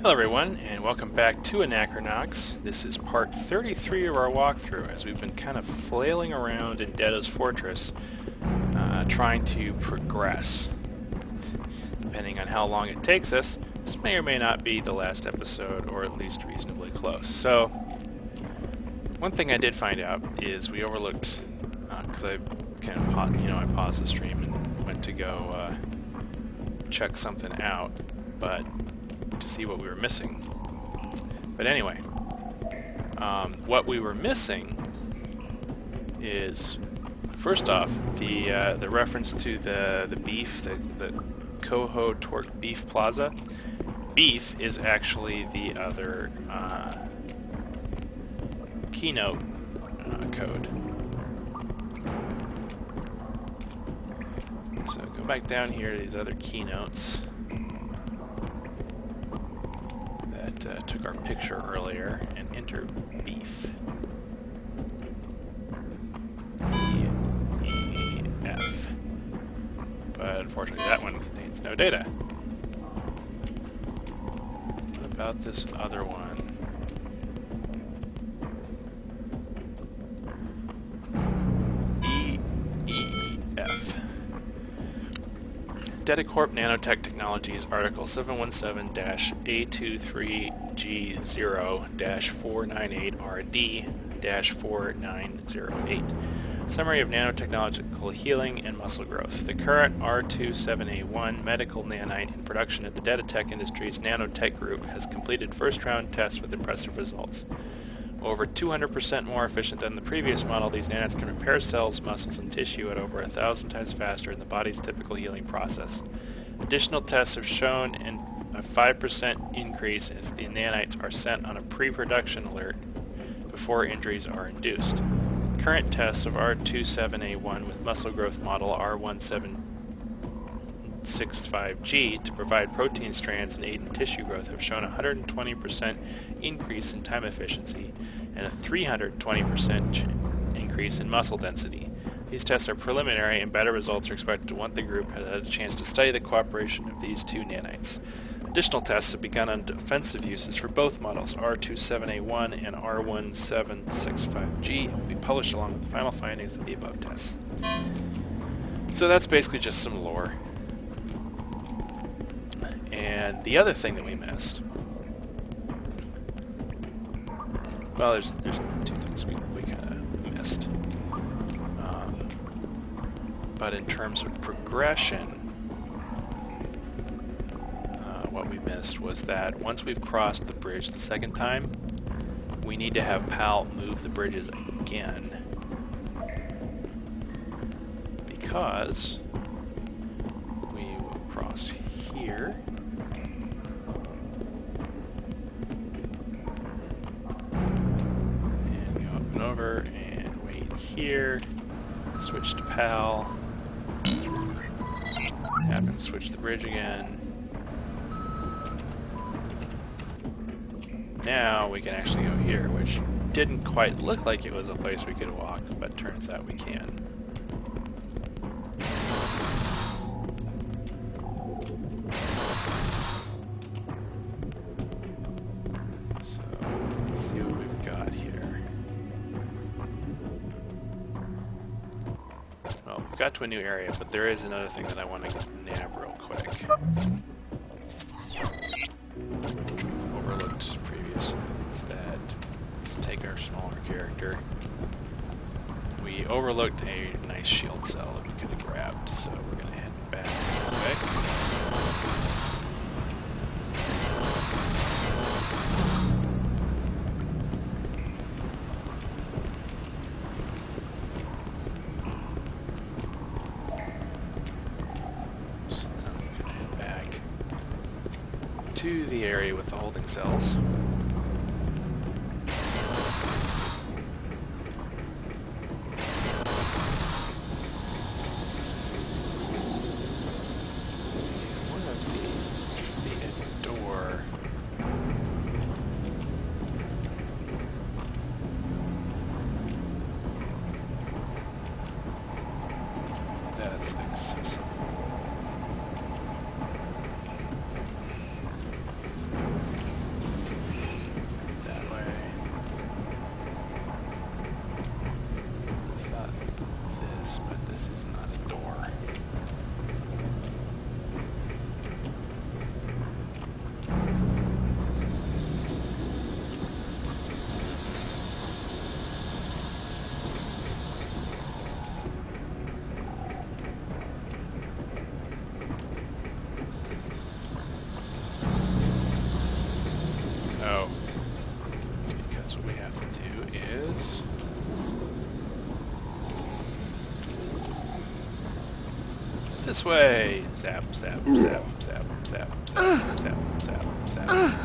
Hello everyone, and welcome back to Anachronox. This is part 33 of our walkthrough, as we've been kind of flailing around in Detta's fortress, trying to progress. Depending on how long it takes us, this may or may not be the last episode, or at least reasonably close. So, one thing I did find out is we overlooked, because I kind of I paused the stream and went to go check something out, but to see what we were missing. But anyway, what we were missing is, first off, the reference to the beef, the Coho Torque Beef Plaza. Beef is actually the other keynote code. So go back down here to these other keynotes that took our picture earlier and enter beef. E-E-F. But unfortunately that one contains no data. What about this other one? E-E-F. Detta Corp Nanotech Technologies Article 717-A23G0-498RD-4908. Summary of nanotechnological healing and muscle growth. The current R27A1 medical nanite in production at the Detta Tech Industries Nanotech Group has completed first-round tests with impressive results. Over 200% more efficient than the previous model, these nanites can repair cells, muscles, and tissue at over 1,000 times faster in the body's typical healing process. Additional tests have shown a 5% increase if the nanites are sent on a pre-production alert before injuries are induced. Current tests of R27A1 with muscle growth model R1765G to provide protein strands and aid in tissue growth have shown a 120% increase in time efficiency and a 320% increase in muscle density. These tests are preliminary, and better results are expected once the group has had a chance to study the cooperation of these two nanites. Additional tests have begun on defensive uses for both models, R27A1 and R1765G, and will be published along with the final findings of the above tests. So that's basically just some lore. And the other thing that we missed, well, there's two things we kind of missed. But in terms of progression, what we missed was that once we've crossed the bridge the second time, we need to have PAL move the bridges again. Because we will cross here. And go up and over and wait here. Switch to PAL. Have him switch the bridge again. Now we can actually go here, which didn't quite look like it was a place we could walk, but turns out we can. So, let's see what we've got here. Well, we've got to a new area, but there is another thing that I want to nab real quick. Overlooked previously. Instead, let's take our smaller character. We overlooked a nice shield cell that we could have grabbed, so we're going to head back quick. To the area with the holding cells. One of the door. That's accessible. This way! Zap, zap, zap, zap, zap, zap, zap, zap, zap.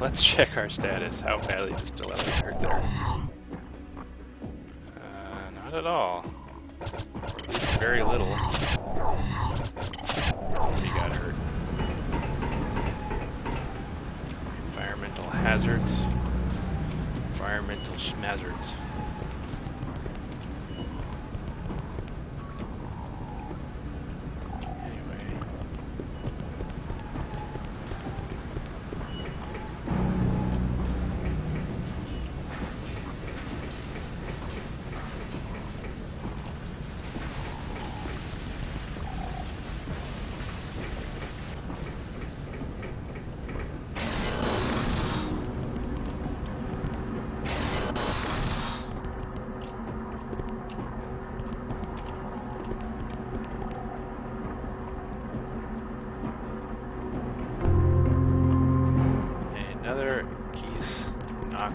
Let's check our status. How badly does Detta hurt there? Not at all. Or at least very little. Nobody got hurt. Environmental hazards. Environmental schmazards.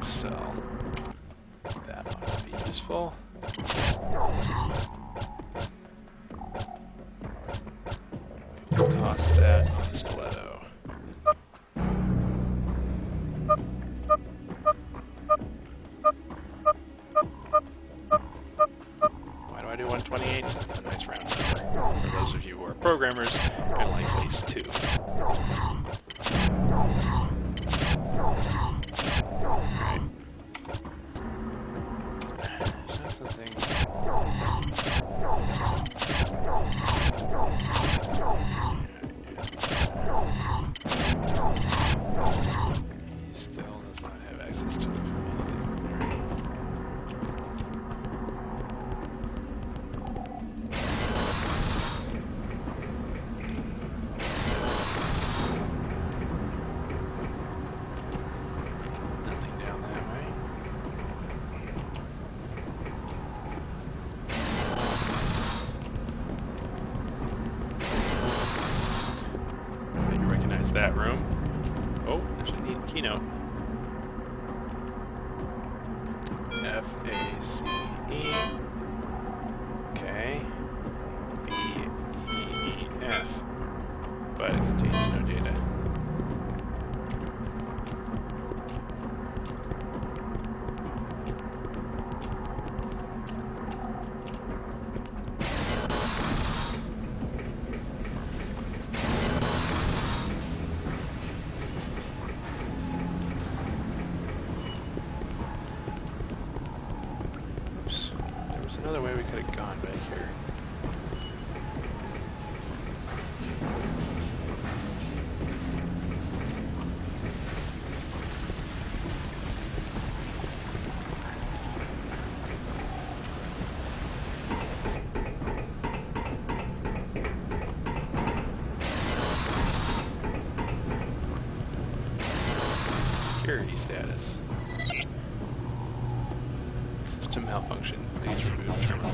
Cell. That ought to be useful. Toss that on Stiletto. Why do I do 128? That's a nice round number. For those of you who are programmers and like base 2. That room. Oh, there's a neat keynote. F-A-C-E. Okay. B-E-E-F. But it contains no data. Another way we could have gone back here. Security status. System malfunction. Please remove terminal.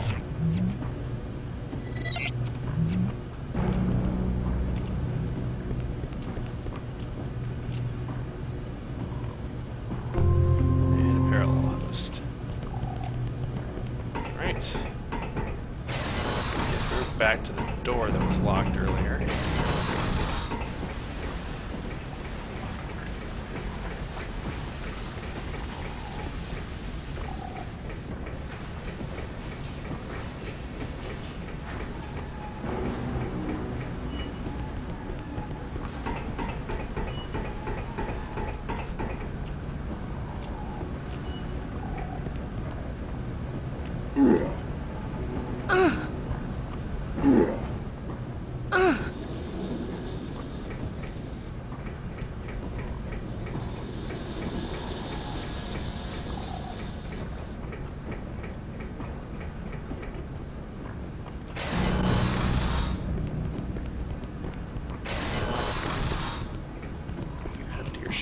And a parallel host. Right. Let's get through back to the door that was locked earlier.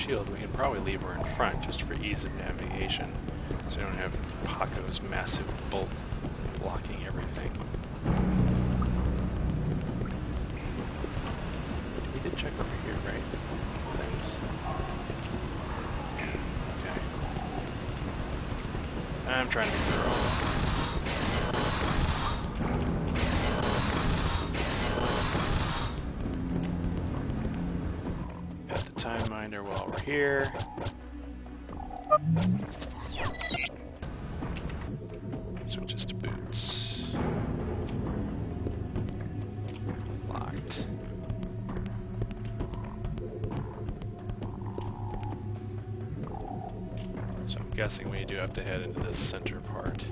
shield, we can probably leave her in front just for ease of navigation, so we don't have Paco's massive bulk blocking everything. We did check over here, right? Things. Okay. I'm trying to be thorough. Time minder while we're here. Switches to boots. Locked. So I'm guessing we do have to head into this center part.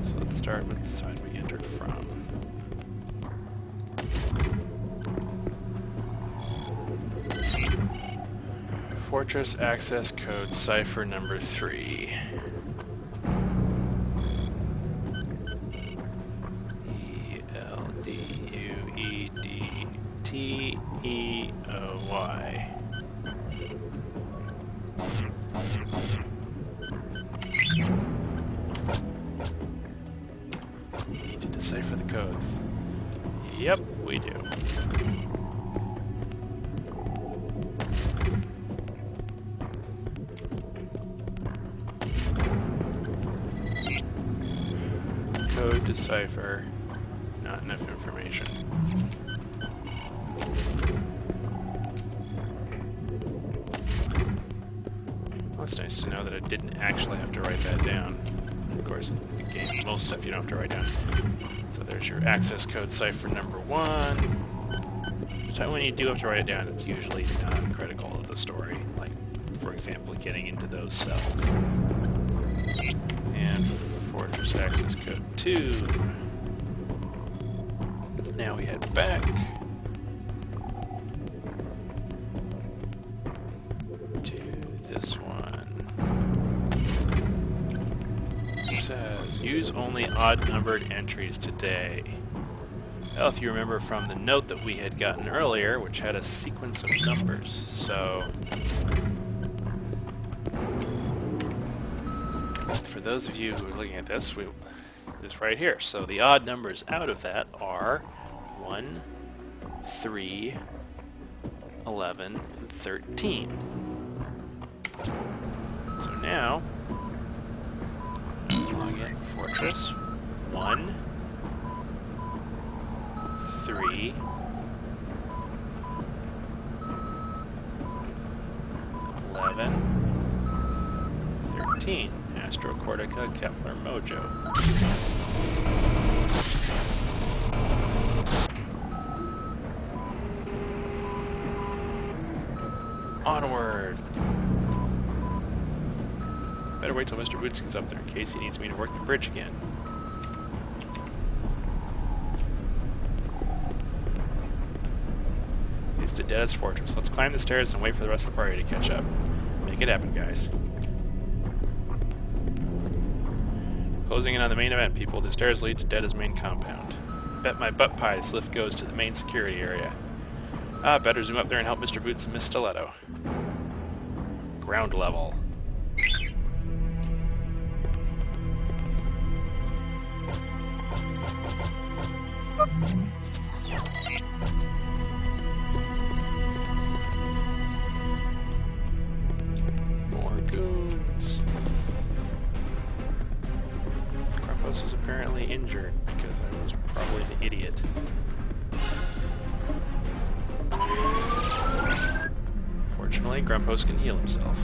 So let's start with the side we entered from. Fortress access code cipher number 3. ELDUEDTEOY. Need to decipher the codes. Yep, we do. Code decipher, not enough information. Well, it's nice to know that I didn't actually have to write that down. Of course, in the game, most stuff you don't have to write down. So there's your access code cipher number 1. So when you do have to write it down, it's usually non-critical to the story. Like, for example, getting into those cells. And Fortress access code 2. Now we head back to this one. It says use only odd numbered entries today. Well, if you remember from the note that we had gotten earlier, which had a sequence of numbers, so for those of you who are looking at this, it's right here. So the odd numbers out of that are 1, 3, 11, and 13. So now, log in Fortress. 1, 3, 11, 13. Astrocortica Kepler Mojo. Onward! Better wait till Mr. Boots gets up there in case he needs me to work the bridge again. It's to Detta's fortress. Let's climb the stairs and wait for the rest of the party to catch up. Make it happen, guys. Closing in on the main event, people. The stairs lead to Detta's main compound. Bet my butt pie this lift goes to the main security area. Ah, better zoom up there and help Mr. Boots and Miss Stiletto. Ground level. More goons. Grumpus is apparently injured because I was probably an idiot. Fortunately, Grumpus can heal himself.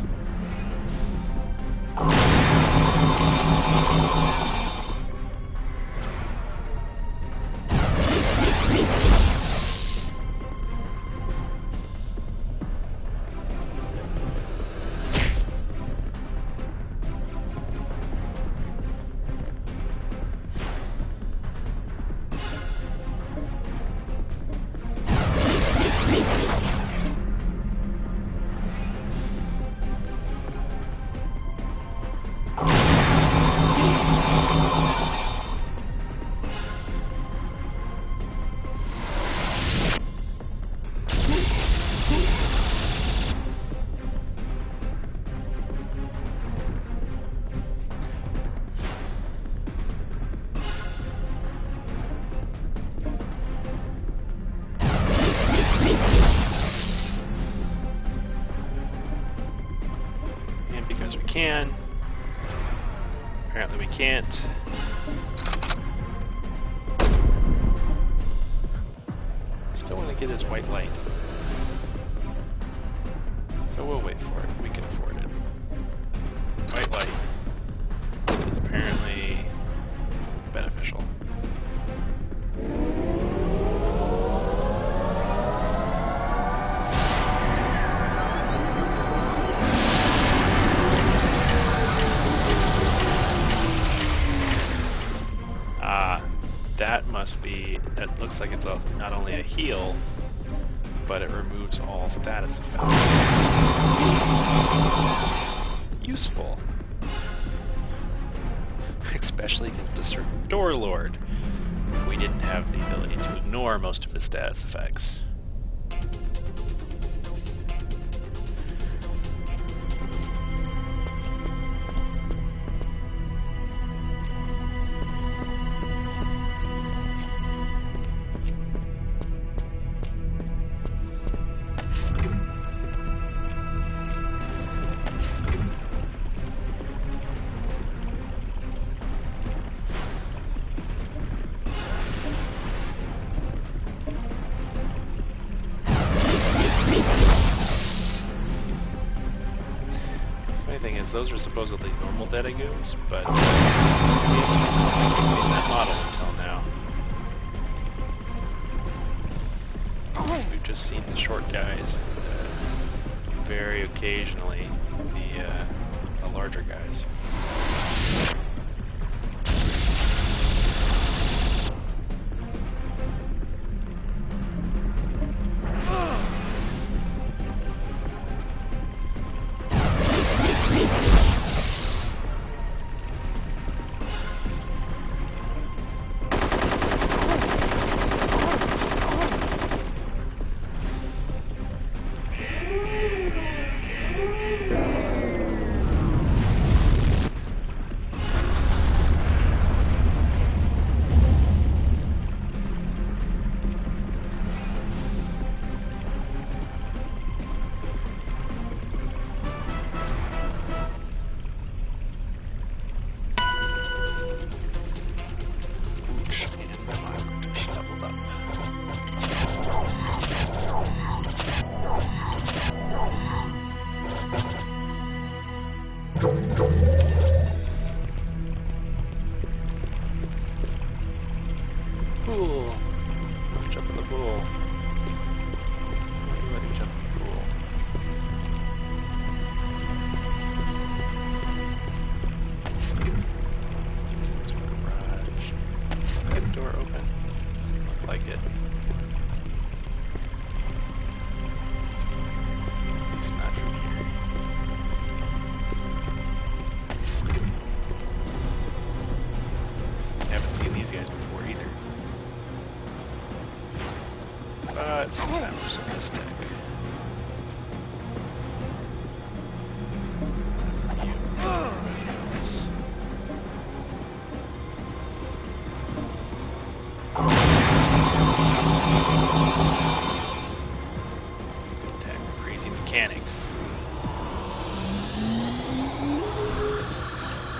can. Apparently we can't. Still want to get his white light. So we'll wait for it. We can afford it. White light is apparently beneficial. That must be, that looks like it's also not only a heal, but it removes all status effects. Useful. Especially against a certain Door Lord. We didn't have the ability to ignore most of his status effects. Those are supposedly normal Detta goons, but we haven't seen that model until now. We've just seen the short guys, and very occasionally the larger guys. Pool. Jump in the pool. Why are you letting me jump in the pool? There's a garage. Is that door open? Doesn't look like it. It's not from here. Haven't seen these guys before either. But sometimes a mistake. Nothing new. Everybody else. Attack with crazy mechanics.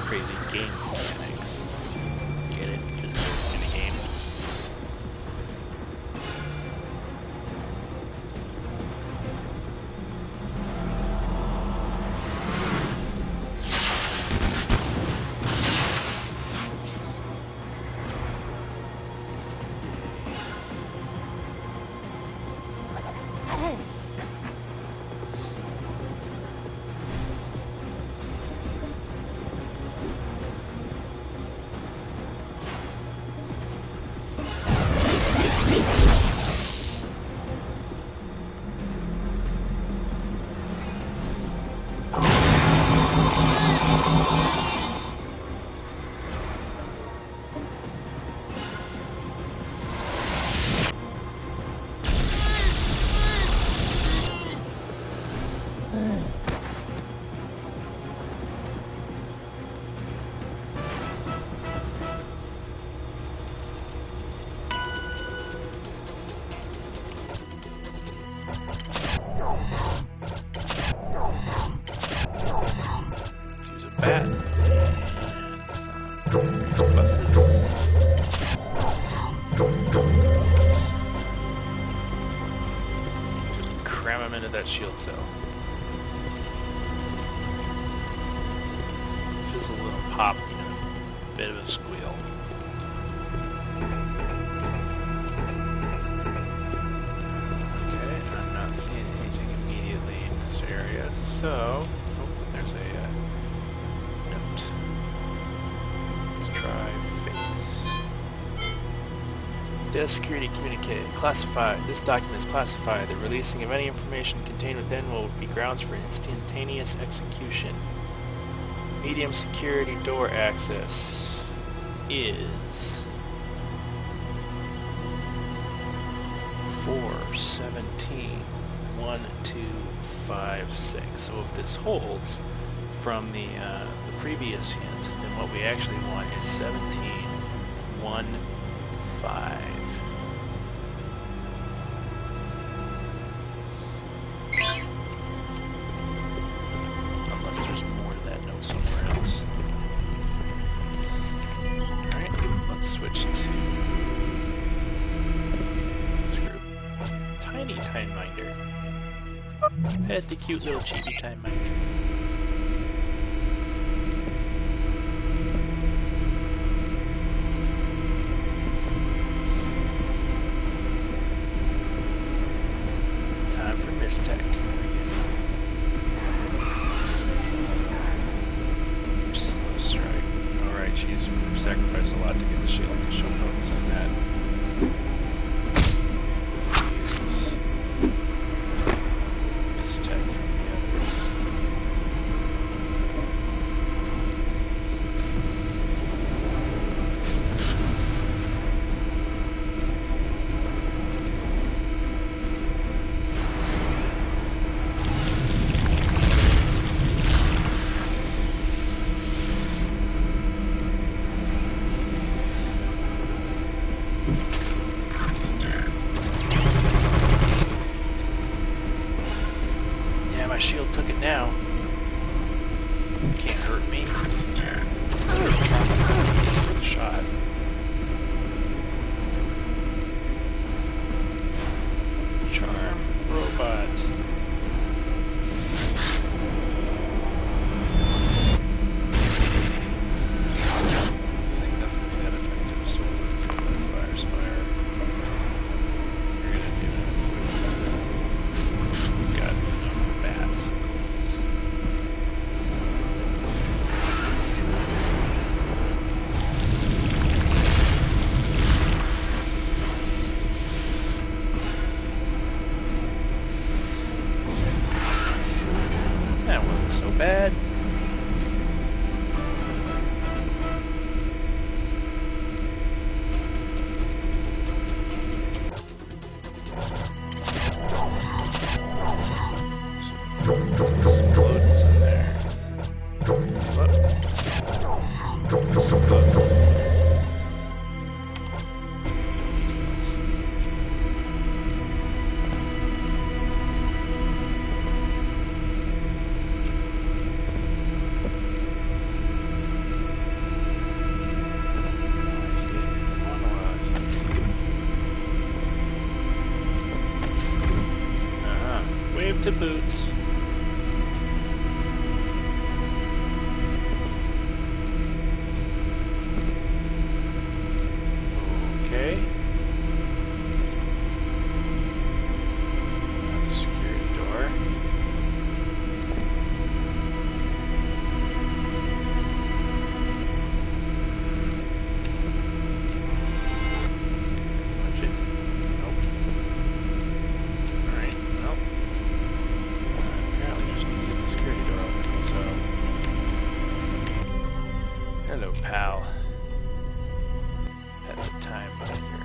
Crazy game mechanics. Get it? Just in the game. bat. And some buses. Just cram them into that shield cell. Fizzle will pop and a bit of a squeal. Okay, I'm not seeing anything immediately in this area, so there's a note. Let's try face. Data security communique. Classified. This document is classified. The releasing of any information contained within will be grounds for instantaneous execution. Medium security door access is 417-1256. So if this holds from the previous hint, then what we actually want is 1715. Unless there's more to that note somewhere else. Alright, let's switch to this group. Tiny Time Minder. Pet the cute little chibi Time Minder. Time for Mistech. Slow strike. Alright, she's sacrificed a lot to get the shield, so she'll focus on that. Mistech from the others. Yeah, my shield took it now. Can't hurt me. Worth a shot. Charm robot. I think that's gonna be that effective. So fire spire. We're gonna do poison spell. We've got enough bats and goals. That wasn't so bad. Exploders in there. What? Exploders. Wave to boots. Okay. That's a security door. Watch it. Nope. Alright, well. Apparently just need to get the security door open, so. Hello, pal. That's a time binder.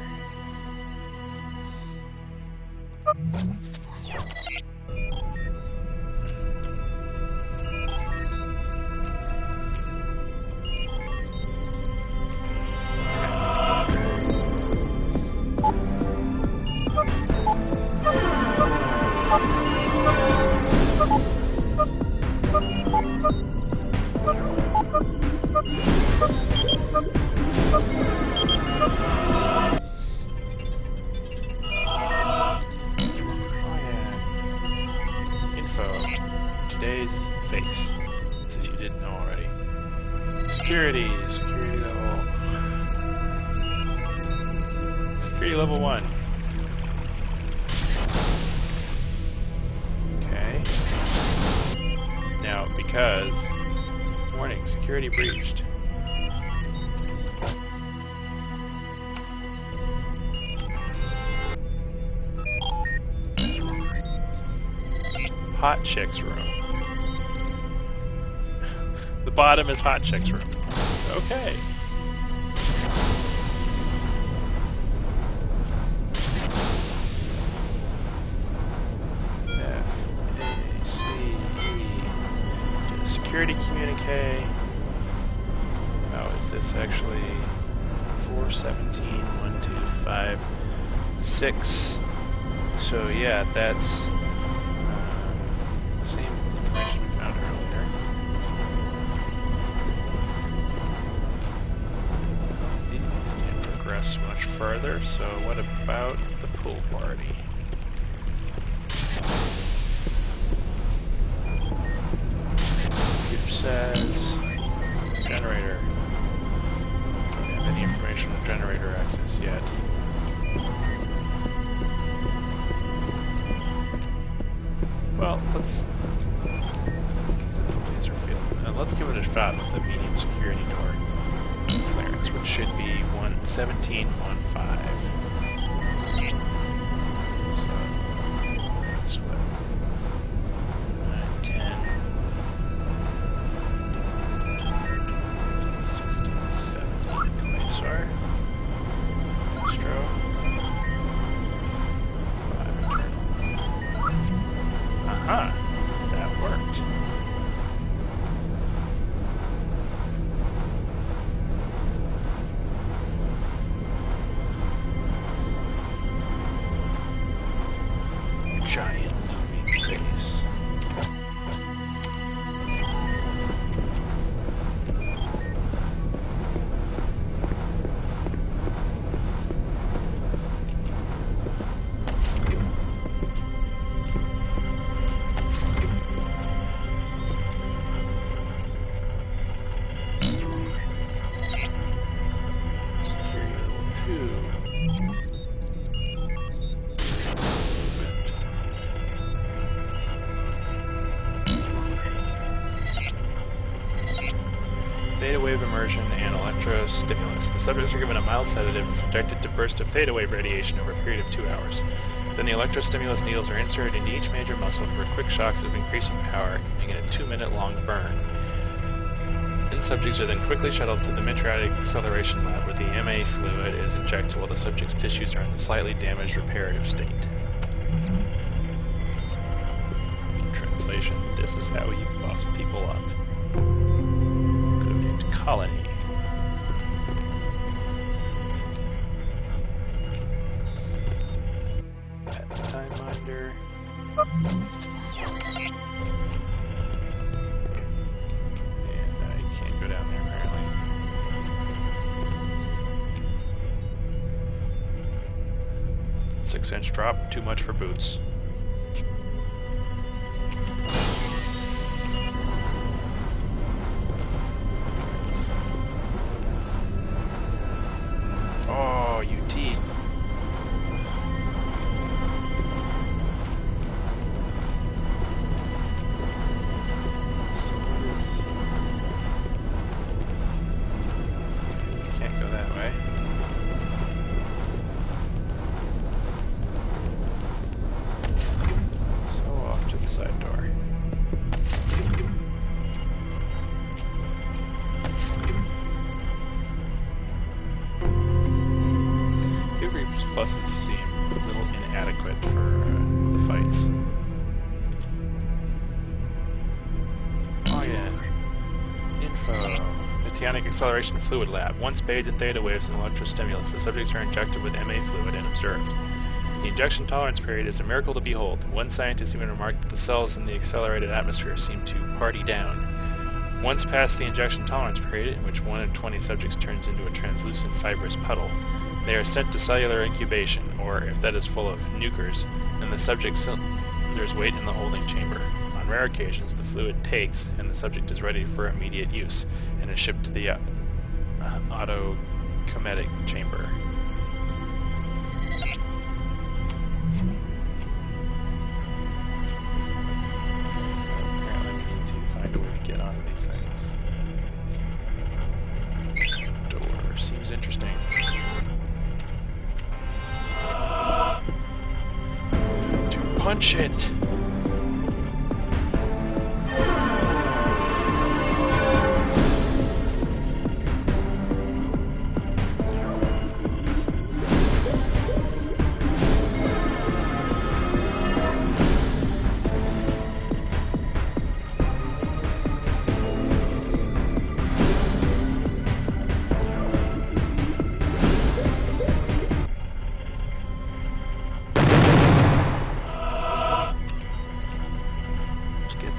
guy's face, since you didn't know already. Security level. Security level 1. Okay. Now, because... Warning, security breached. Hot chick's room. The bottom is hot chick's room. Okay. Security communique. Oh, is this actually 417.125.6? So yeah, that's the same information we found earlier. These can't progress much further, so what about the pool party? Says generator. Don't have any information on generator access yet. Well, let's laser field. Let's give it a shot with the medium security door clearance, which should be 117.15. So that's what 9, 10. 2. Theta wave immersion and electrostimulus. The subjects are given a mild sedative and subjected to bursts of theta wave radiation over a period of 2 hours. Then the electrostimulus needles are inserted into each major muscle for quick shocks of increasing power, making a 2-minute long burn. Then subjects are then quickly shuttled to the mid-traumatic acceleration lab where the MA fluid is injected while the subject's tissues are in a slightly damaged reparative state. Translation: this is how you buff people up. Colony. That's time minder. And I can't go down there apparently. Six-inch drop, too much for boots. Pluses seem a little inadequate for the fights. Oh yeah. Info. Metionic acceleration fluid lab. Once bathed in theta waves and electrostimulus, the subjects are injected with MA fluid and observed. The injection tolerance period is a miracle to behold. One scientist even remarked that the cells in the accelerated atmosphere seem to party down. Once past the injection tolerance period, in which 1 in 20 subjects turns into a translucent fibrous puddle, they are sent to cellular incubation, or if that is full of nukers, then the subject cylinders wait in the holding chamber. On On rare occasions, the fluid takes, and the subject is ready for immediate use, and is shipped to the autocometic chamber. So apparently we need to find a way to get onto these things. Door seems interesting. To punch it!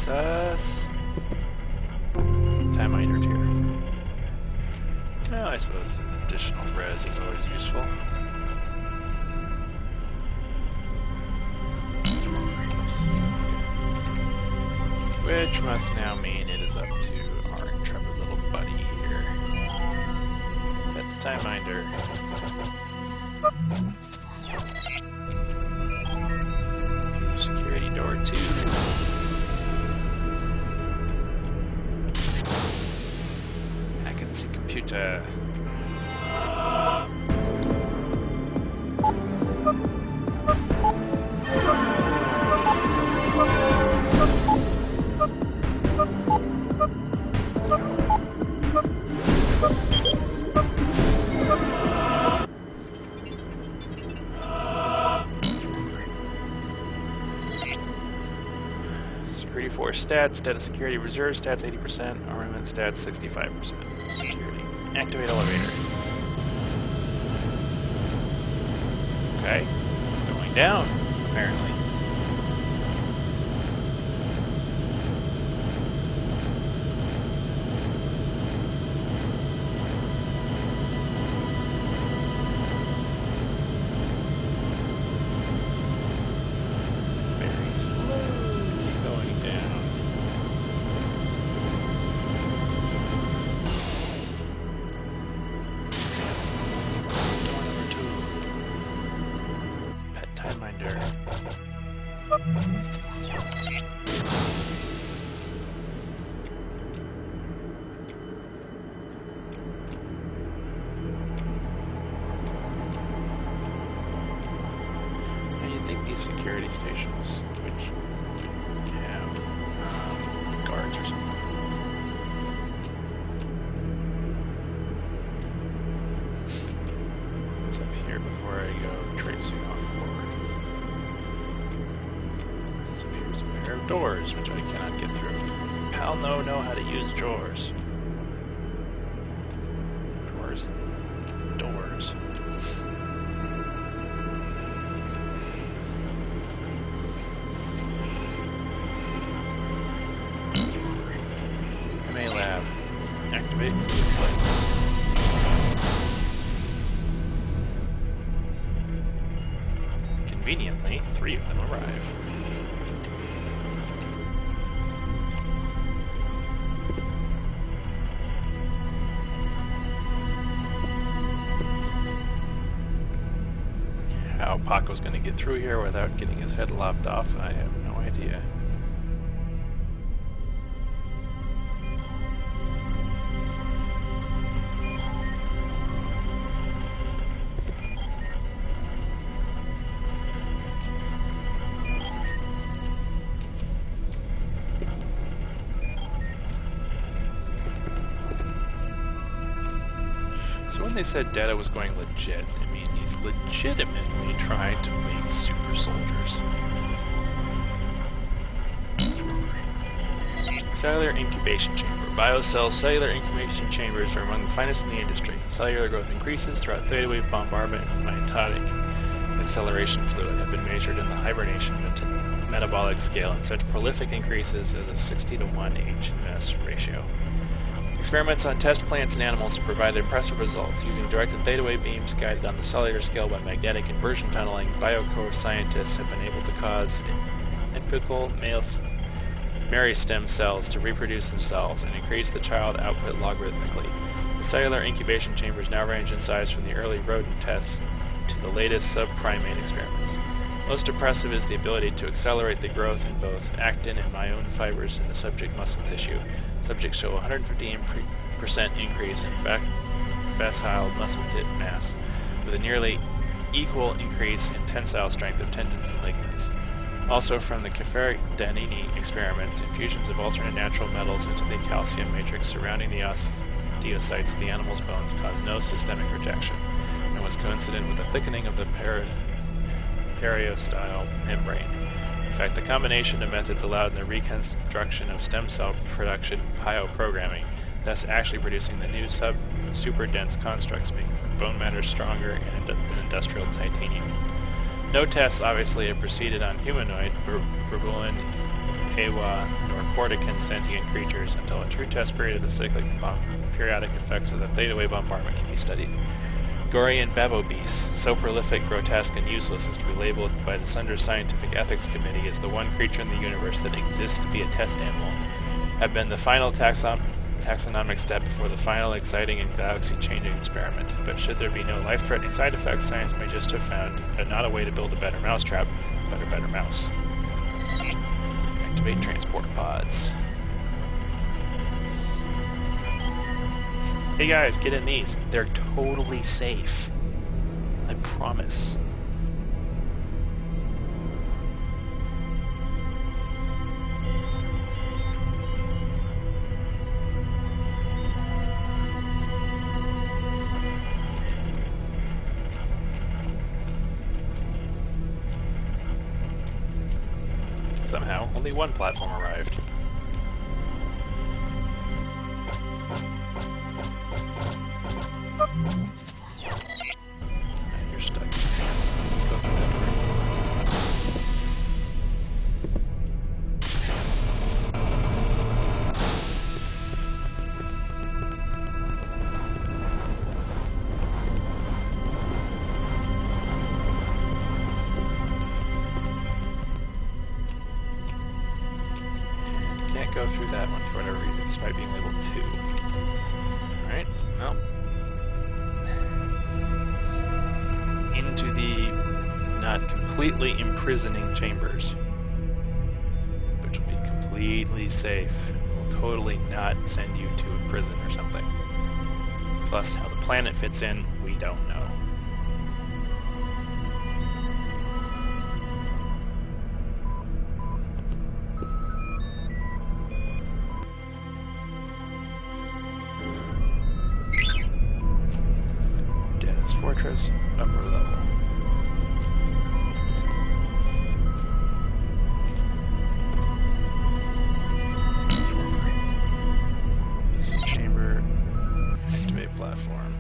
Us. Time minered here. Well, I suppose additional res is always useful. Which must now mean it is up to our intrepid little buddy here. At the time minder. Security door 2. Computer. Security 4 stats, Detta security reserve stats 80%, armament stats 65%. Security. Activate elevator. Okay. Going down, apparently. Very slowly going down. Security stations, which have guards or something. What's up here before I go traipsing off forward? This appears a pair of doors, which I cannot get through. Pal know how to use drawers. Drawers. Doors. Activate fluid flights. Conveniently, 3 of them arrive. How Paco's going to get through here without getting his head lopped off, I have no idea. When they said Detta was going legit, I mean he's legitimately trying to make super soldiers. Cellular incubation chamber. BioCell's cellular incubation chambers are among the finest in the industry. Cellular growth increases throughout theta wave bombardment and mitotic acceleration fluid have been measured in the hibernation metabolic scale in such prolific increases as a 60:1 H-S ratio. Experiments on test plants and animals have provided impressive results. Using directed theta wave beams guided on the cellular scale by magnetic inversion tunneling, biocore scientists have been able to cause apical primary stem cells to reproduce themselves and increase the child output logarithmically. The cellular incubation chambers now range in size from the early rodent tests to the latest subprimate experiments. Most impressive is the ability to accelerate the growth in both actin and myelin fibers in the subject muscle tissue. Subjects show a 150% increase in facile muscle mass, with a nearly equal increase in tensile strength of tendons and ligaments. Also from the Caffery-Danini experiments, infusions of alternate natural metals into the calcium matrix surrounding the osteocytes of the animal's bones caused no systemic rejection, and was coincident with the thickening of the periosteal membrane. In fact, the combination of methods allowed in the reconstruction of stem cell production pio-programming, thus actually producing the new super dense constructs, making bone matter stronger than industrial titanium. No tests obviously have proceeded on humanoid, Berbulan, Awa, nor Cortican sentient creatures until a true test period of the cyclic periodic effects of the theta wave bombardment can be studied. Gorian babobees, so prolific, grotesque, and useless as to be labeled by the Sundar Scientific Ethics Committee as the one creature in the universe that exists to be a test animal, have been the final taxonomic step before the final exciting and galaxy-changing experiment. But should there be no life-threatening side effects, science may just have found not a way to build a better mousetrap, but a better mouse. Activate transport pods. Hey guys, get in these. They're totally safe. I promise. Somehow, only one platform arrived. And you're stuck. Go through that door. Can't go through that one for whatever reason, despite being labeled 2. Alright, well. Into the not completely imprisoning chambers, which will be completely safe. Will totally not send you to a prison or something. Plus, how the planet fits in, we don't know. Detta's Fortress, upper level. Chamber, activate platform.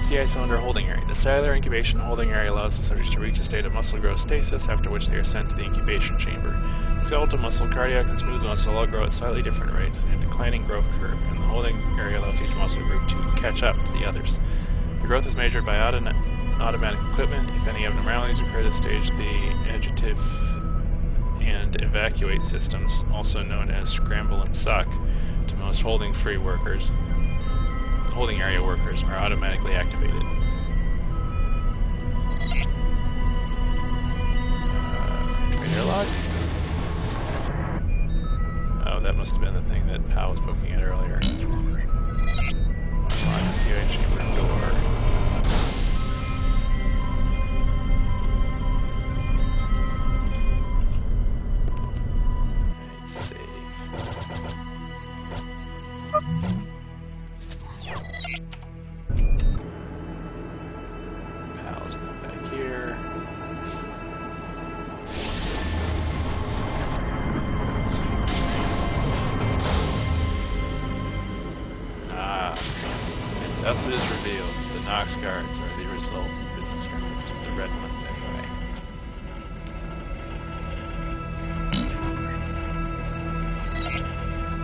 CI cylinder holding area. The cellular incubation holding area allows the subjects to reach a state of muscle growth stasis, after which they are sent to the incubation chamber. Skeletal muscle, cardiac, and smooth muscle all grow at slightly different rates in a declining growth curve, and the holding area allows each muscle group to catch up to the others. The growth is measured by automatic equipment. If any abnormalities occur at this stage, the adjutive and evacuate systems, also known as scramble and suck, to most holding area workers, are automatically activated. Activate airlock. Oh, that must have been the thing that Pal was poking at earlier. Unlock CI chamber door. Pal's now back here. Ah, and thus it is revealed. The Nox guards are the result of this experiment. The red ones, anyway.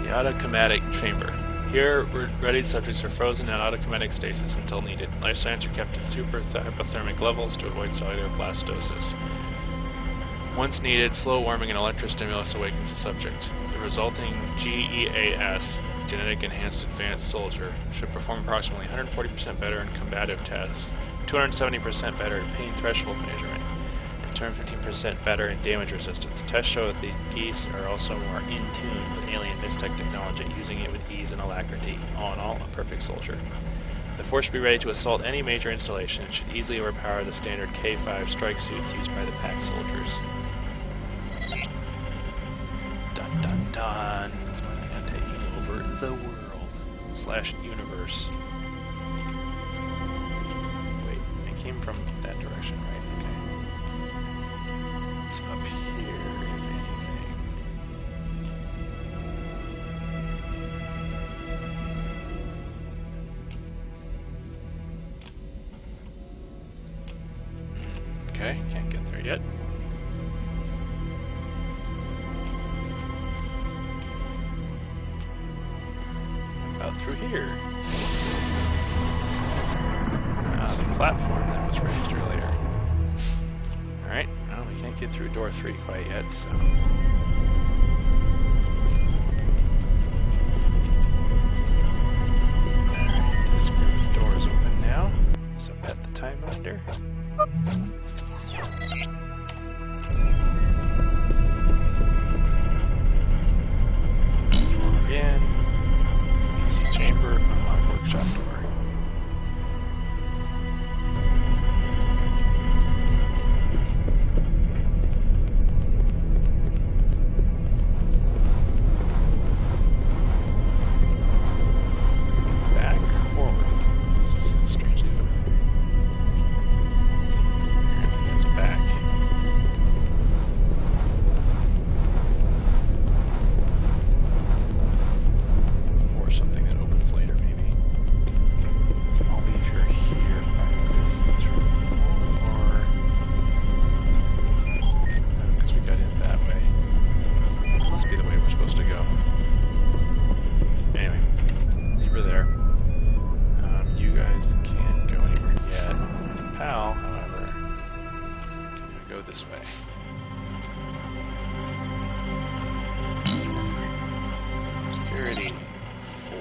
The autochromatic chamber. Here, readied subjects are frozen in autochromatic stasis until needed. Life signs are kept at super hypothermic levels to avoid cellular blastosis. Once needed, slow warming and electrostimulus awakens the subject. The resulting GEAS, Genetic Enhanced Advanced Soldier, should perform approximately 140% better in combative tests, 270% better in pain threshold measurement, and 215% better in damage resistance. Tests show that the geese are also more in tune with alien Mystech technology, using it with ease and alacrity. All in all, a perfect soldier. The force should be ready to assault any major installation and should easily overpower the standard K5 strike suits used by the pack soldiers. Dun dun dun! It's taking over the world / universe. Wait, it came from that direction, right? Okay. It's up here, if anything. Okay, can't get there yet. About through here. The platform that was raised earlier. Alright, well, we can't get through door 3 quite yet, so... Alright, this door is open now, so pet the time binder. Again. PC chamber, unlock workshop door. Back, forward. This is strangely familiar. Apparently that's back. Or something that opens later, maybe. I'll leave her here. Probably this through or because we got in that way. It must be the way we're supposed to go. Anyway, leave her there. You guys can't go anywhere yet. Pal, however, can go this way. Security 4.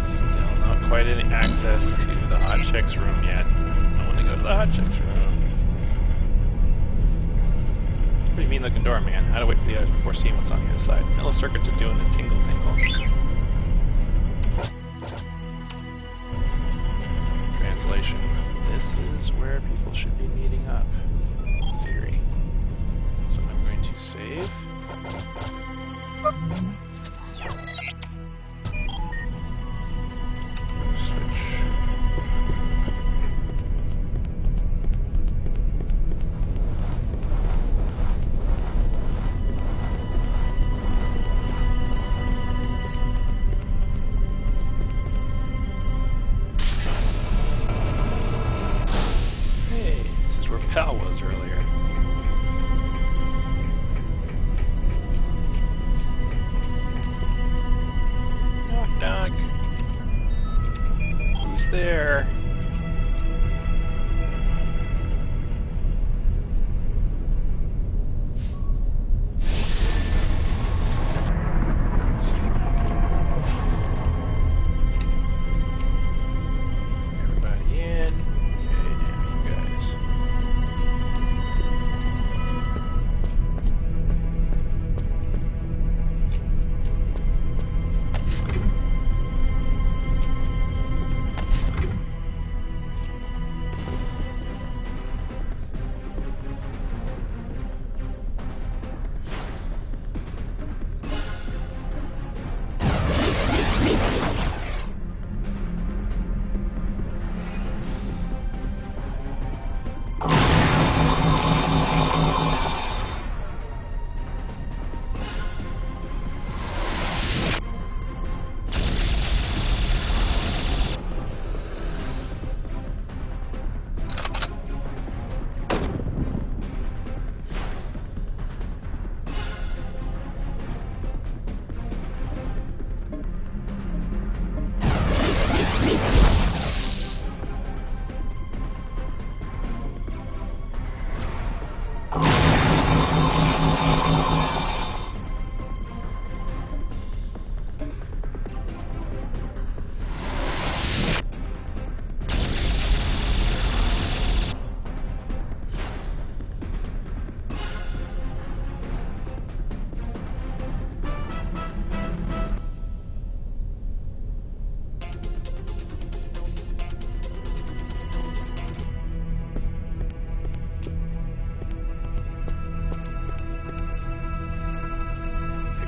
Still not quite any access to the hot chicks room yet. I want to go to the hot chicks room. Pretty mean looking door, man. I had to wait for the others before seeing what's on the other side. Mellow circuits are doing the tingle tingle. Translation. This is where people should be meeting up, in theory. So I'm going to save. Switch. Hey, this is where Pal was earlier. Knock knock. Who's there? Everybody in. Okay, now you guys.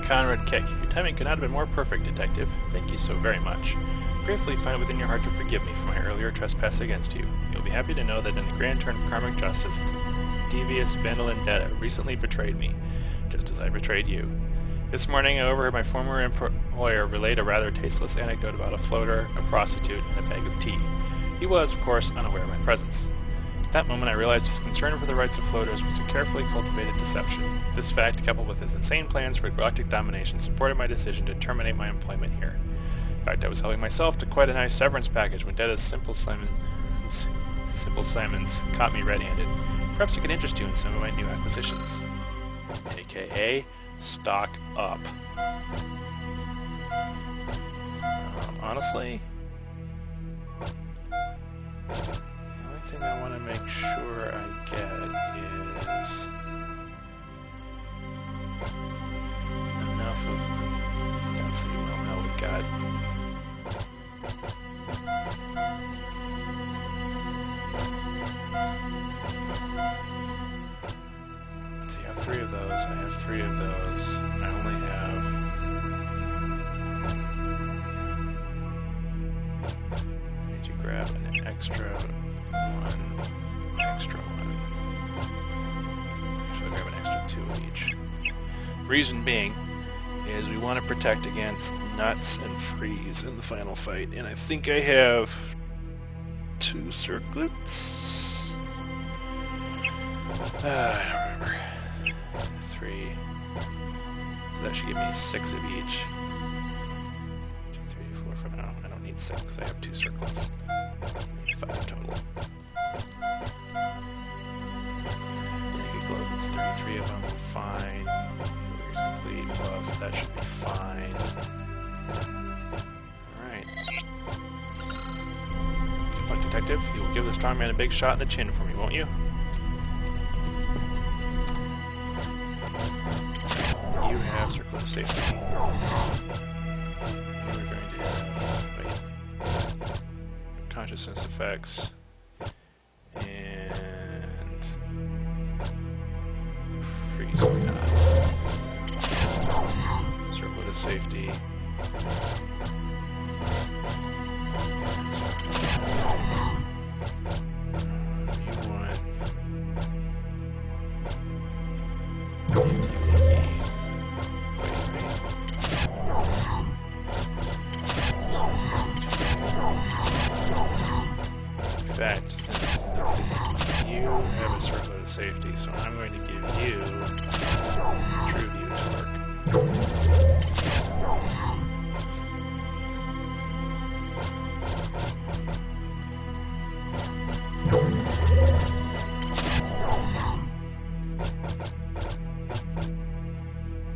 Conrad Keck, your timing could not have been more perfect, Detective. Thank you so very much. Gratefully find it within your heart to forgive me for my earlier trespass against you. You'll be happy to know that in the grand turn of karmic justice, the devious Vandalin Detta recently betrayed me, just as I betrayed you. This morning I overheard my former employer relate a rather tasteless anecdote about a floater, a prostitute, and a bag of tea. He was, of course, unaware of my presence. At that moment I realized his concern for the rights of floaters was a carefully cultivated deception. This fact, coupled with his insane plans for galactic domination, supported my decision to terminate my employment here. In fact, I was helping myself to quite a nice severance package when Detta's Simple Simons caught me red-handed. Perhaps it could interest you in some of my new acquisitions. AKA, stock up. Honestly, the only thing I want to make sure I get is enough of fancy. Well, now we've got let's see, I have 3 of those. I have 3 of those. I only have I need to grab an extra one. Actually, I'll grab an extra 2 of each. Reason being is we want to protect against nuts and freeze in the final fight, and I think I have 2 circlets. I don't remember. 3. So that should give me 6 of each. 2, 3, 4, 5. No, I don't need 6 because I have 2 circlets. I need 5 total. Naked clothing's 33 of them. Fine. Here's complete. Plus that should be fine. Alright. But Detective, you will give the strong man a big shot in the chin for me, won't you? You have circle of safety. We're going to have consciousness effects and freeze not. Circle of safety. Safety, so I'm going to give you True View Torque.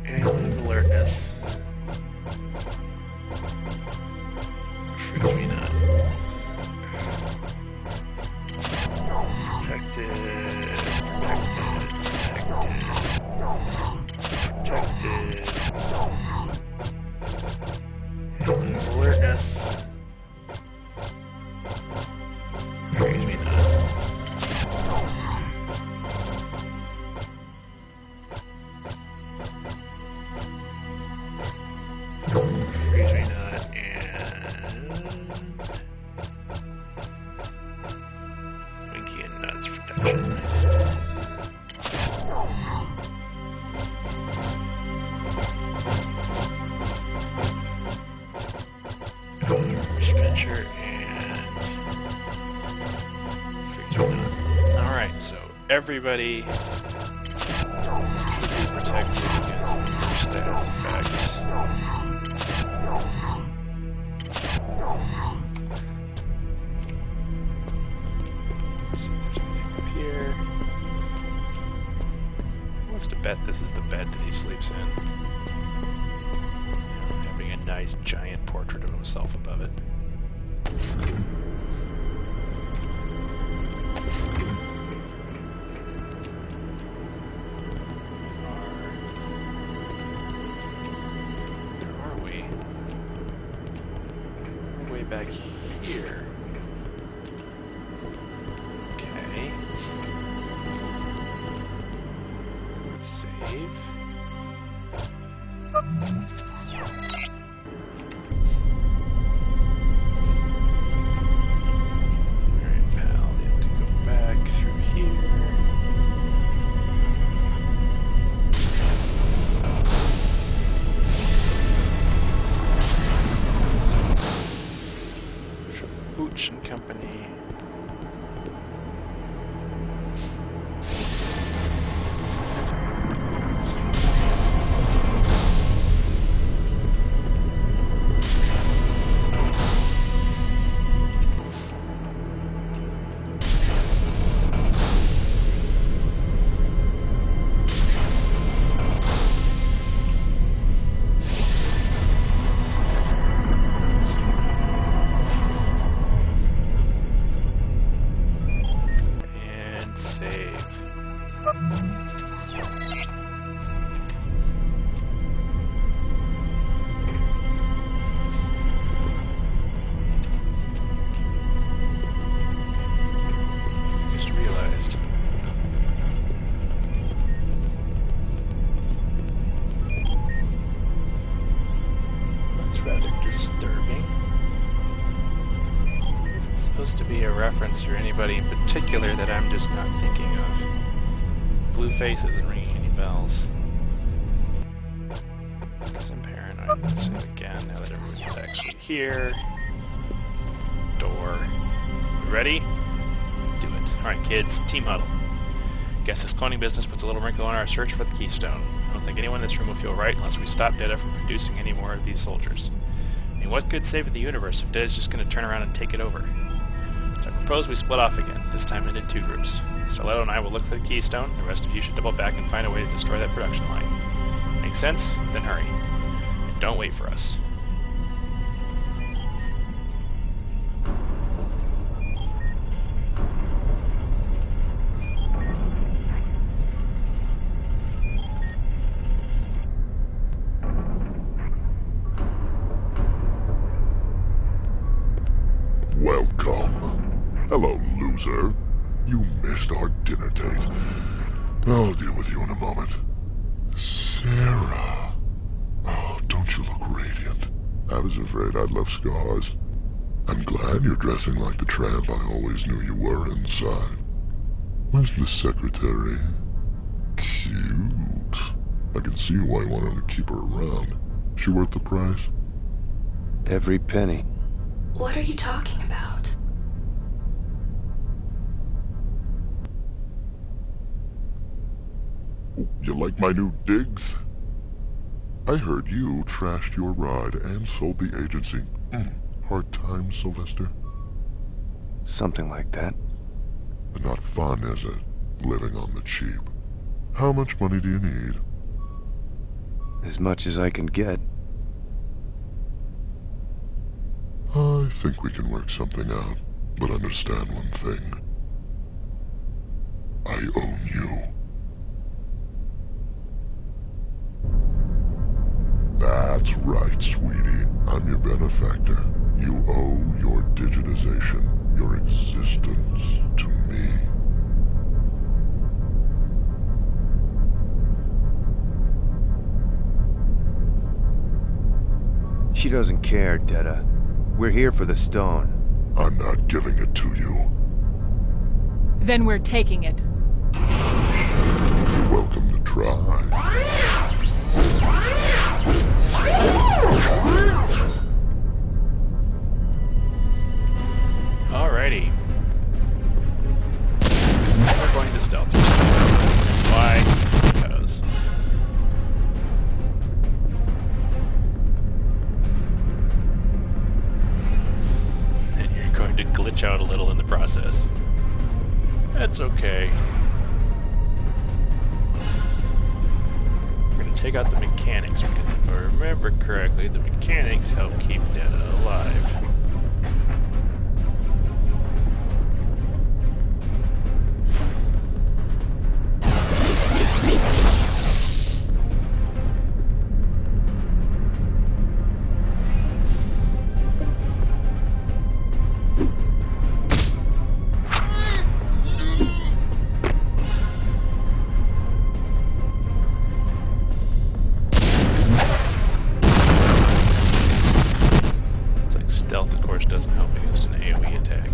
And alertness. Freeze me not. Protected. Alertness. Freeze me not. Freeze me not, and Winky and Nuts protection. Stretcher and alright, so everybody should be protected against the stats effects. Let's see if there's anything up here. Who wants to bet this is the bed that he sleeps in? Having a nice giant portrait of himself above it. Where are we? We're way back here. Okay. Let's save. a reference or anybody in particular that I'm just not thinking of. Blue face isn't ringing any bells. Because I'm paranoid. Let's save again now that everybody's actually here. Door. You ready? Let's do it. Alright kids, team huddle. Guess this cloning business puts a little wrinkle in our search for the keystone. I don't think anyone in this room will feel right unless we stop Detta from producing any more of these soldiers. I mean, what good saving the universe if Detta's just going to turn around and take it over? So I propose we split off again, this time into 2 groups. Stiletto and I will look for the keystone, the rest of you should double back and find a way to destroy that production line. Make sense? Then hurry. And don't wait for us. Welcome. Hello, loser. You missed our dinner date. I'll deal with you in a moment. Sarah. Oh, don't you look radiant? I was afraid I'd left scars. I'm glad you're dressing like the tramp I always knew you were inside. Where's the secretary? Cute. I can see why you wanted to keep her around. She worth the price? Every penny. What are you talking about? You like my new digs? I heard you trashed your ride and sold the agency. Hard times, Sylvester? Something like that. Not fun, is it? Living on the cheap. How much money do you need? As much as I can get. I think we can work something out, but understand one thing. I own you. That's right, sweetie. I'm your benefactor. You owe your digitization, your existence, to me. She doesn't care, Detta. We're here for the stone. I'm not giving it to you. Then we're taking it. Welcome to try. Alrighty. We're going to stealth. Why? Because. And you're going to glitch out a little in the process. That's okay. We're going to take out the mechanics, because if I remember correctly, the mechanics help keep Detta alive. Stealth, of course, doesn't help against an AoE attack.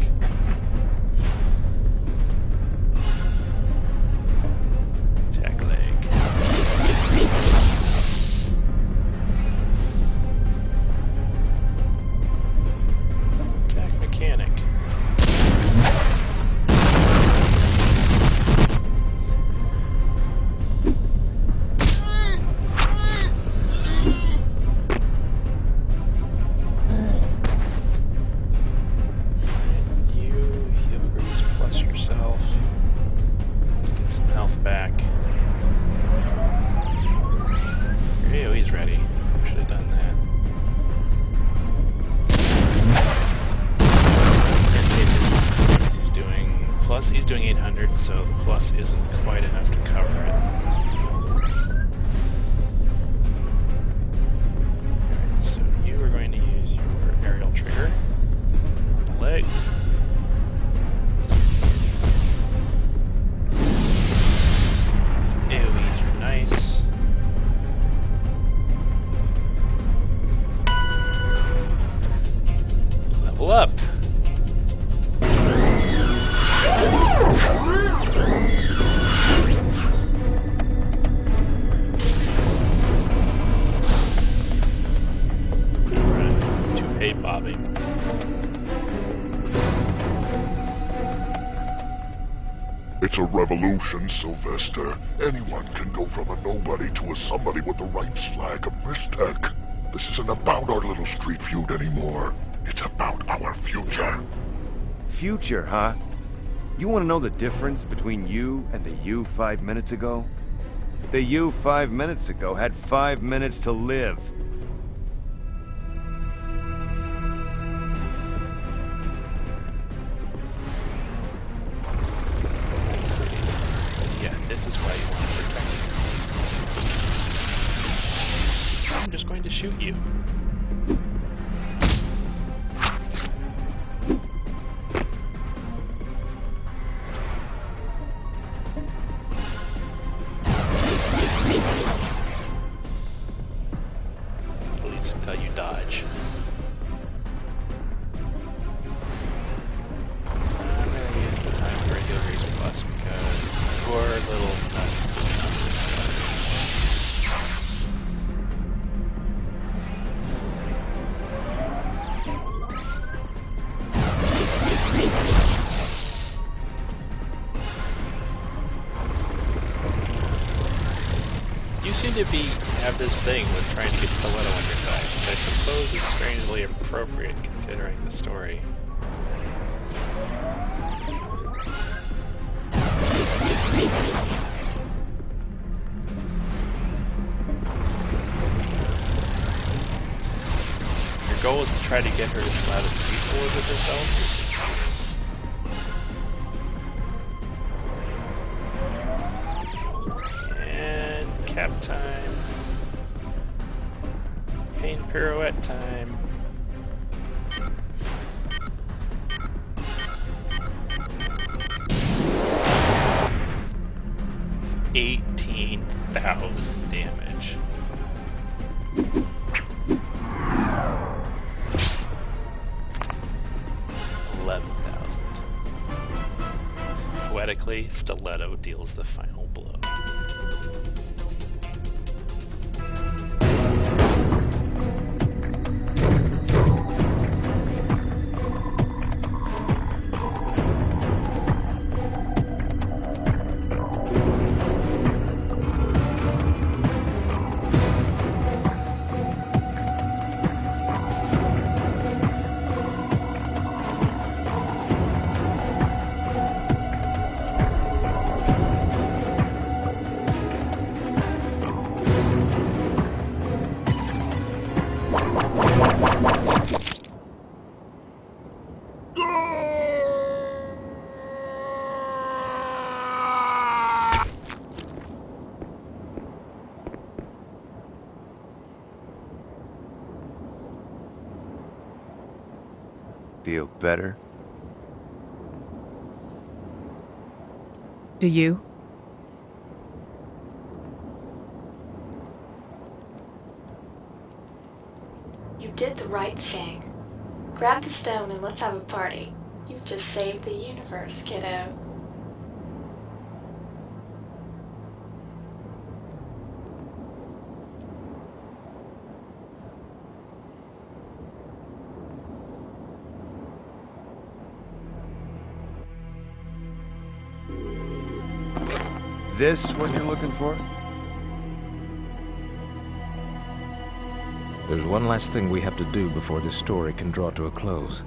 Attack leg. Attack mechanic. Back. Your AoE's ready. Should have done that. He's doing plus. He's doing 800, so the plus isn't quite enough to cover it. Alright, so you are going to use your aerial trigger. Legs. AoEs are nice. Level up. It's a revolution, Sylvester. Anyone can go from a nobody to a somebody with the right slag of mistech. This isn't about our little street feud anymore. It's about our future. Future, huh? You want to know the difference between you and the you 5 minutes ago? The you 5 minutes ago had 5 minutes to live. Let's see. Yeah, this is why you want to protect this. I'm just going to shoot you. Until you dodge. I'm gonna use the time for a heal raise plus because poor little nuts. You seem to have this thing with trying to get stiletto on your side, which I suppose is strangely appropriate considering the story. Your goal is to try to get her to come out of peaceful with herself. Cap time. Pain pirouette time. $18,000 damage. $11,000. Poetically, stiletto deals the final blow. Feel better? Do you? You did the right thing. Grab the stone and let's have a party. You've just saved the universe, kiddo. This what you're looking for? There's one last thing we have to do before this story can draw to a close.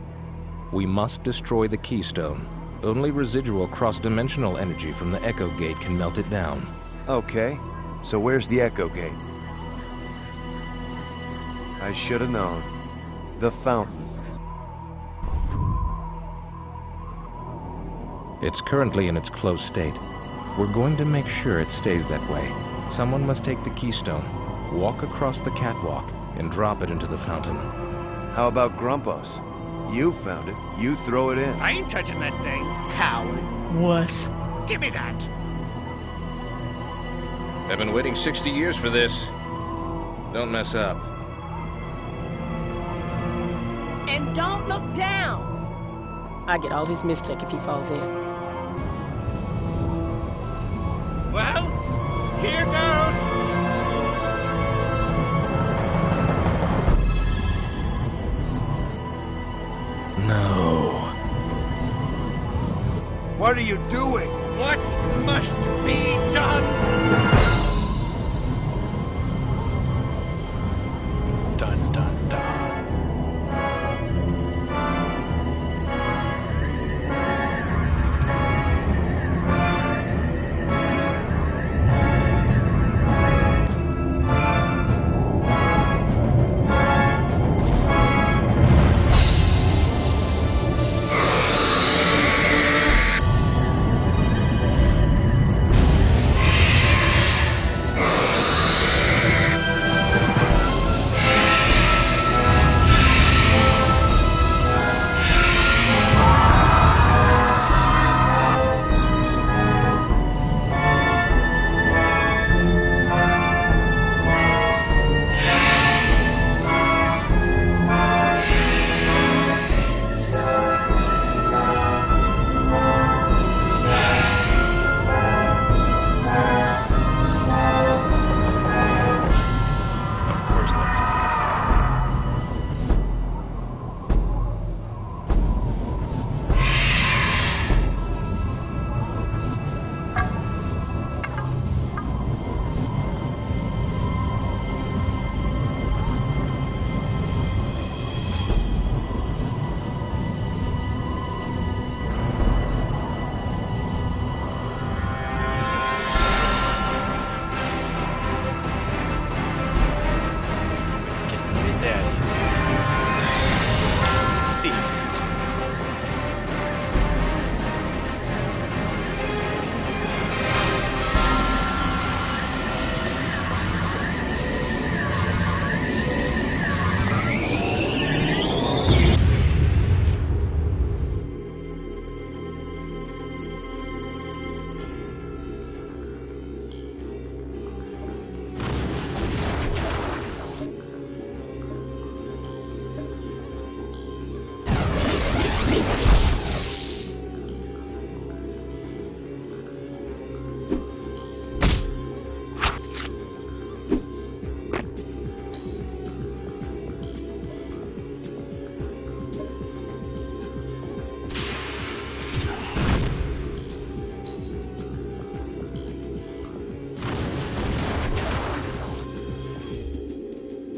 We must destroy the keystone. Only residual cross-dimensional energy from the Echo Gate can melt it down. Okay, so where's the Echo Gate? I should have known. The fountain. It's currently in its closed state. We're going to make sure it stays that way. Someone must take the keystone, walk across the catwalk, and drop it into the fountain. How about Grumpos? You found it. You throw it in. I ain't touching that thing, coward. Wuss. Give me that. I've been waiting 60 years for this. Don't mess up. And don't look down. I get all his mistake if he falls in. Well, here goes. No. What are you doing? What must be done? Dun dun dun.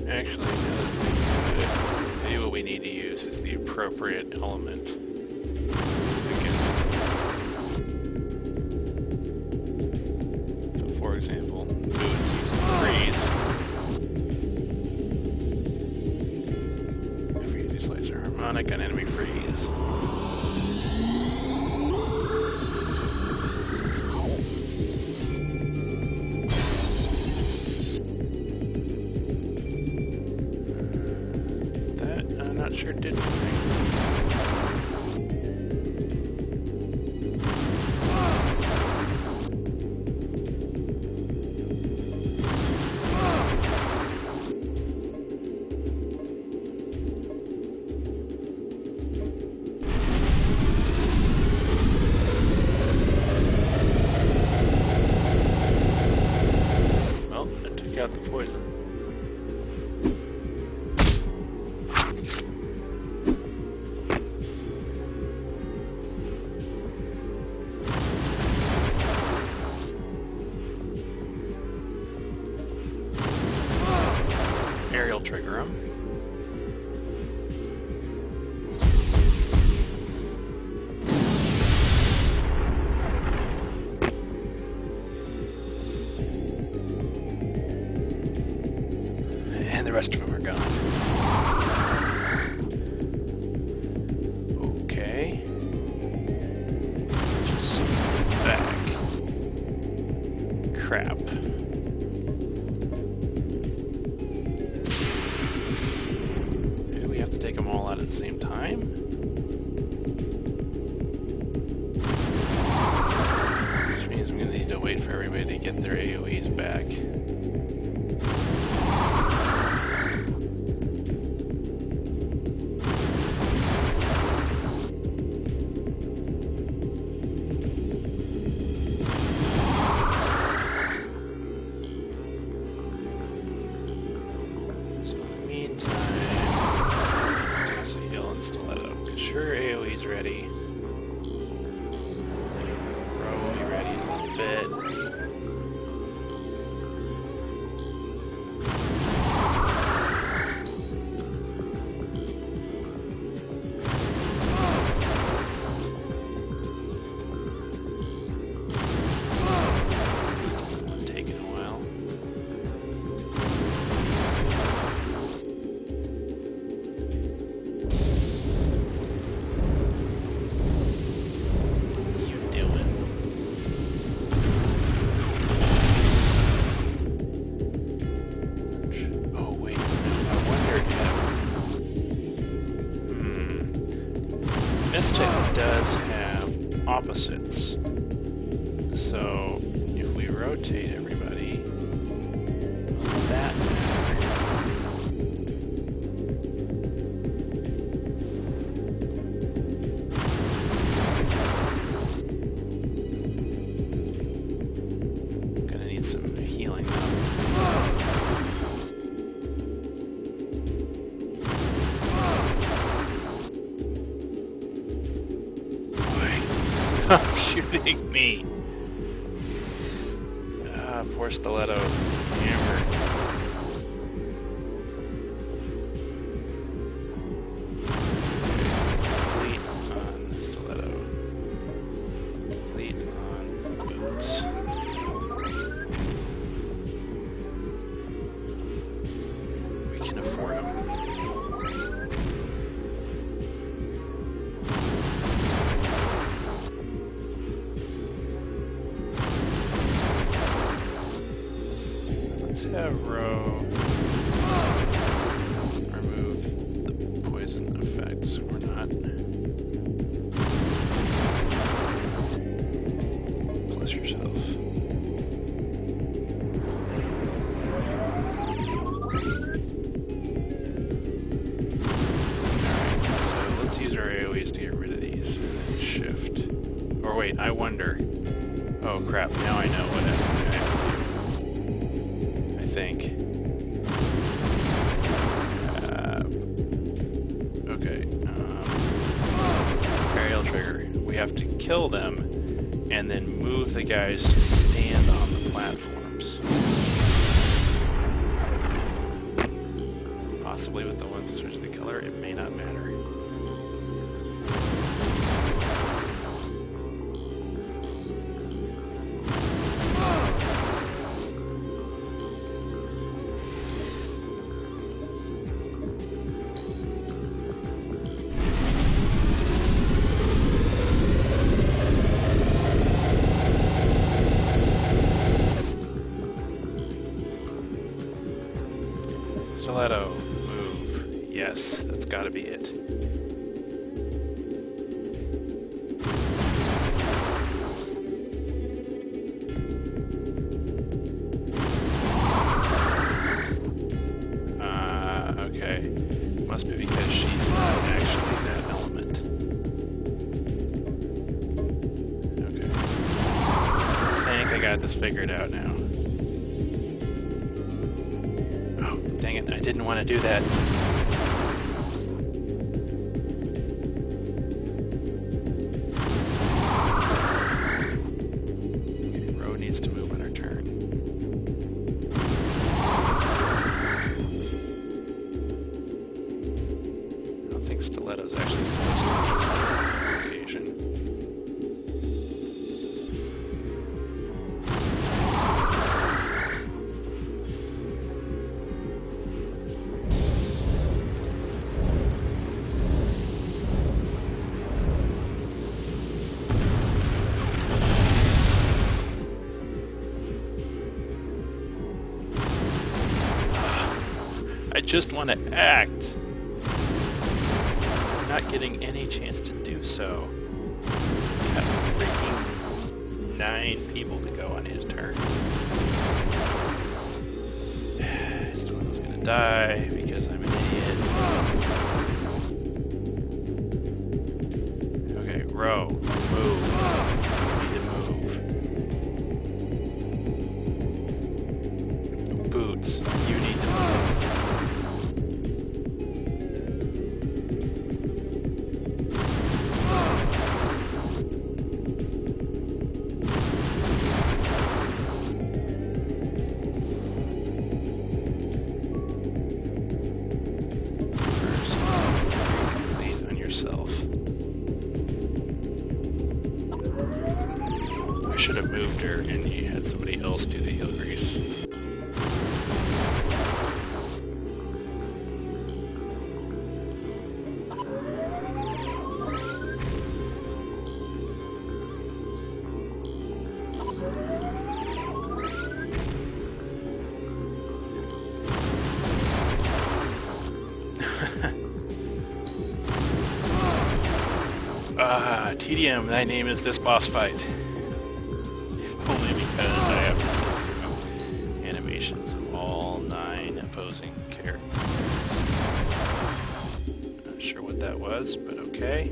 Actually, maybe what we need to use is the appropriate element against it. So, for example, boots using freeze. Freeze use laser harmonic on enemy freeze. Sure did anything. Well, I took out the poison. Aerial trigger him. And the rest of them are gone. Okay. Just back. Crap. Take them all out at the same time. Which means I'm going to need to wait for everybody to get their AoEs back. So in the meantime, heal and stiletto. opposites. So if we rotate everybody, will that matter? Gonna need some healing though. Stop shooting me! Ah, poor Stiletto is hammered. Fleet on Stiletto. Fleet on Boots. We can afford them. Have Row remove the poison effects. We're not. Plus yourself. Alright, so let's use our AoEs to get rid of these. And then shift. Or wait, I wonder. Oh crap, now I know what I have to do. Think. Okay. Aerial trigger. We have to kill them and then move the guys to stand on the platforms. Possibly with the ones switching to color, it may not matter. Stiletto, move. Yes, that's gotta be it. Okay. Must be because she's not actually that element. Okay. I think I got this figured out now. Dang it, I didn't want to do that. Okay, Row needs to move on her turn. I don't think Stiletto's actually supposed to be still location. I just want to act. I'm not getting any chance to do so. He's got freaking 9 people to go on his turn. Stiletto's gonna die because I'm an idiot. Okay, Row, move. You need to move. Boots, you need to move. Should have moved her and you had somebody else do the heal grease. TDM, thy name is this boss fight. Only because I have to sit through animations of all 9 opposing characters. Not sure what that was, but okay.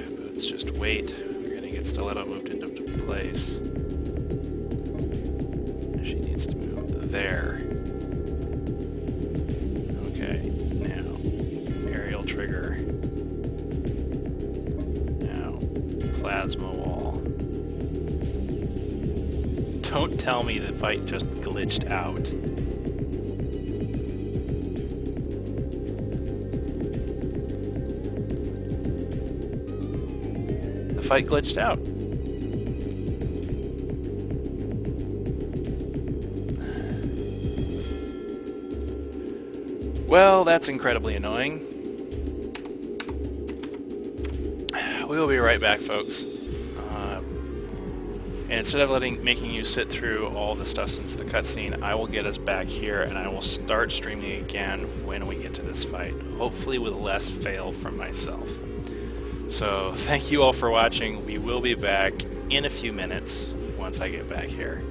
But let's just wait. We're gonna get Stiletto moved into place. She needs to move there. Okay, now aerial trigger. Now plasma wall. Don't tell me the fight just glitched out. The fight glitched out. Well, that's incredibly annoying. We will be right back, folks. And instead of making you sit through all the stuff since the cutscene, I will get us back here and I will start streaming again when we get to this fight. Hopefully with less fail from myself. So thank you all for watching. We will be back in a few minutes once I get back here.